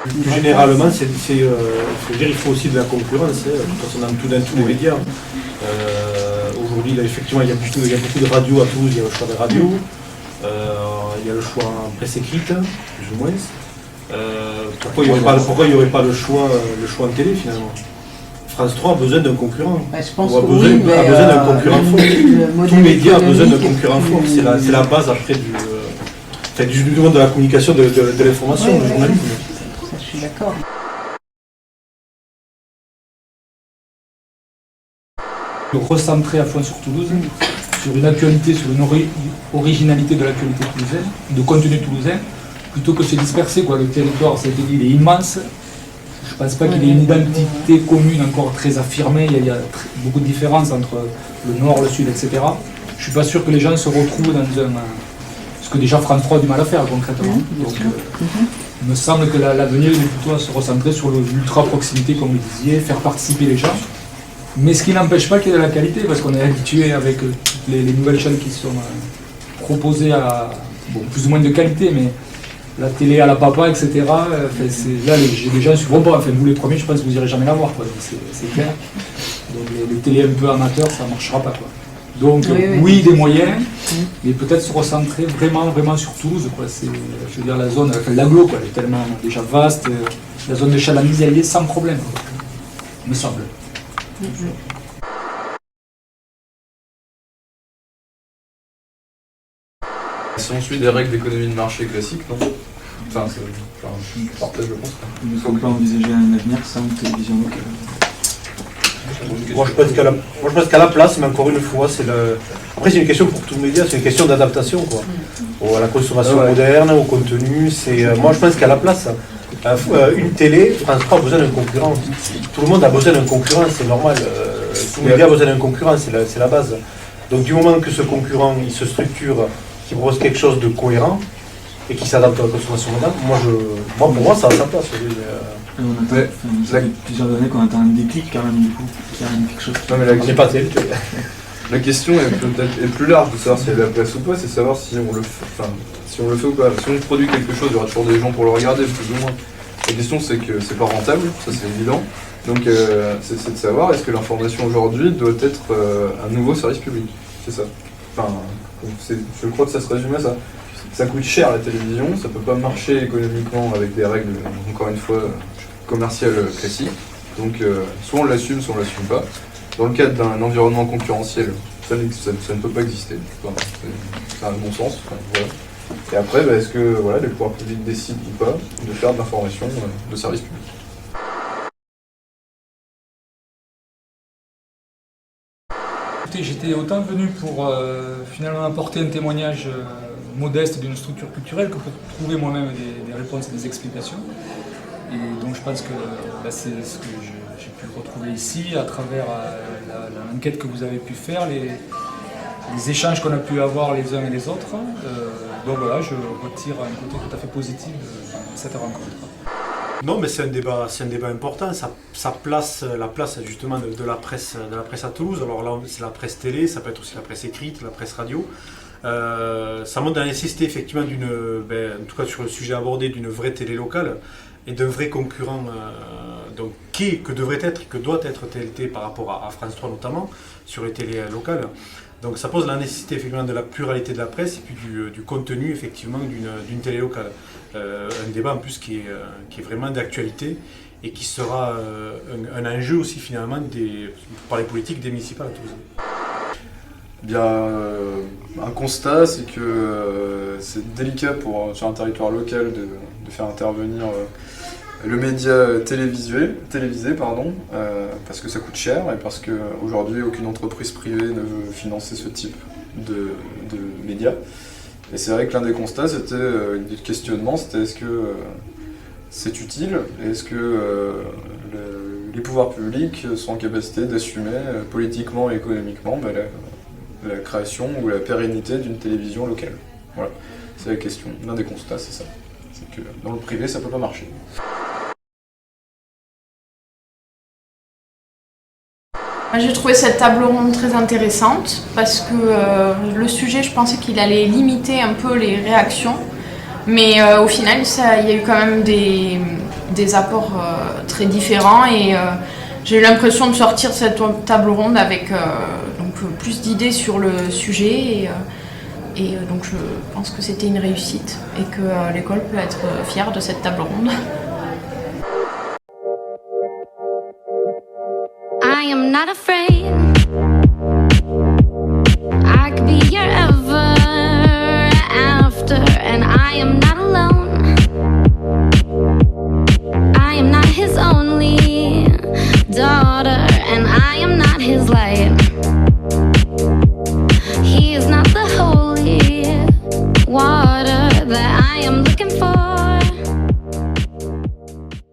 Plus généralement, il faut aussi de la concurrence, de toute façon dans tous les médias. Aujourd'hui, là, effectivement, il y a beaucoup de radios à Toulouse, il y a le choix des radios, il y a le choix en presse écrite, plus ou moins. Pourquoi il n'y aurait pas le choix en télé finalement? France 3 a besoin d'un concurrent. Je pense a besoin d'un concurrent fort. Tout média a besoin d'un concurrent fort. C'est la base après du monde de la communication, de l'information, du journalisme. Ça, je suis d'accord. Recentrer à fond sur Toulouse, sur une actualité, sur une originalité de l'actualité toulousaine, de contenu toulousain, plutôt que se disperser. Le territoire, il est immense. Je ne pense pas qu'il y ait une identité commune encore très affirmée. Il y a beaucoup de différences entre le nord, le sud, etc. Je ne suis pas sûr que les gens se retrouvent dans ce que déjà France 3 a du mal à faire concrètement. Donc, il me semble que l'avenir est plutôt à se recentrer sur l'ultra proximité, comme vous disiez, faire participer les gens. Mais ce qui n'empêche pas qu'il y ait de la qualité, parce qu'on est habitué avec toutes les nouvelles chaînes qui sont proposées à plus ou moins de qualité, mais la télé à la papa, etc. Là, les gens ne suivront pas. Vous les premiers, je pense que vous n'irez jamais la voir, c'est clair. Donc les télés un peu amateurs, ça ne marchera pas. Donc oui, des moyens, mais peut-être se recentrer vraiment sur Toulouse. Je veux dire, la zone, l'agglo, elle est tellement déjà vaste. La zone de Chalamise, elle y est sans problème, me semble. Si on suit des règles d'économie de marché classiques, non. Je partage, je pense. Il ne faut pas envisager un avenir sans télévision locale. Moi je pense qu'à la place, mais encore une fois, après c'est une question pour tout le média, c'est une question d'adaptation à la consommation moderne, au contenu. Moi je pense qu'à la place, une télé, France 3 a besoin d'un concurrent. Tout le monde a besoin d'un concurrent, c'est normal. Tout le média a besoin d'un concurrent, c'est la base. Donc du moment que ce concurrent il se structure, qui propose quelque chose de cohérent et qui s'adapte à la consommation moderne, pour moi ça a sa place. Ça fait plusieurs années qu'on attend un déclic quand même, du coup, qu'il y a quelque chose qui... On n'est pas télé. La question est plus large de savoir s'il y a de la place ou pas, c'est savoir si on le fait ou pas. Si on produit quelque chose, il y aura toujours des gens pour le regarder, plus ou moins. La question c'est que c'est pas rentable, ça c'est évident. Donc c'est de savoir est-ce que l'information aujourd'hui doit être un nouveau service public. C'est ça. Je crois que ça se résume à ça. Ça coûte cher la télévision, ça peut pas marcher économiquement avec des règles, encore une fois, commerciales classiques. Donc soit on l'assume, soit on l'assume pas. Dans le cadre d'un environnement concurrentiel, ça ne peut pas exister. C'est un bon sens. Voilà. Et après, est-ce que les pouvoirs publics décident ou pas de faire de l'information de service public? J'étais autant venu pour finalement apporter un témoignage modeste d'une structure culturelle que pour trouver moi-même des réponses et des explications. Et donc je pense que c'est ce que j'ai pu retrouver ici à travers l'enquête que vous avez pu faire, les échanges qu'on a pu avoir les uns et les autres. Donc voilà, je retire un côté tout à fait positif de cette rencontre. Non, mais c'est un débat important. Ça place la place justement de la presse à Toulouse. Alors là, c'est la presse télé, ça peut être aussi la presse écrite, la presse radio. Ça montre la nécessité effectivement en tout cas sur le sujet abordé, d'une vraie télé locale et d'un vrai concurrent que devrait être et que doit être TLT par rapport à France 3 notamment sur les télés locales. Donc ça pose la nécessité effectivement de la pluralité de la presse et puis du contenu effectivement d'une télé locale. Un débat en plus qui est vraiment d'actualité et qui sera un enjeu aussi finalement par les politiques des municipales à Toulouse. Un constat, c'est que c'est délicat sur un territoire local de faire intervenir le média télévisé, parce que ça coûte cher et parce qu'aujourd'hui aucune entreprise privée ne veut financer ce type de médias. Et c'est vrai que l'un des constats, c'était du questionnement, c'était est-ce que c'est utile, est-ce que les pouvoirs publics sont en capacité d'assumer politiquement et économiquement la création ou la pérennité d'une télévision locale. Voilà, c'est la question. L'un des constats, c'est ça. C'est que dans le privé, ça peut pas marcher. J'ai trouvé cette table ronde très intéressante parce que le sujet, je pensais qu'il allait limiter un peu les réactions, mais au final, il y a eu quand même des apports très différents et j'ai eu l'impression de sortir de cette table ronde avec donc, plus d'idées sur le sujet et donc je pense que c'était une réussite et que l'école peut être fière de cette table ronde. I am not afraid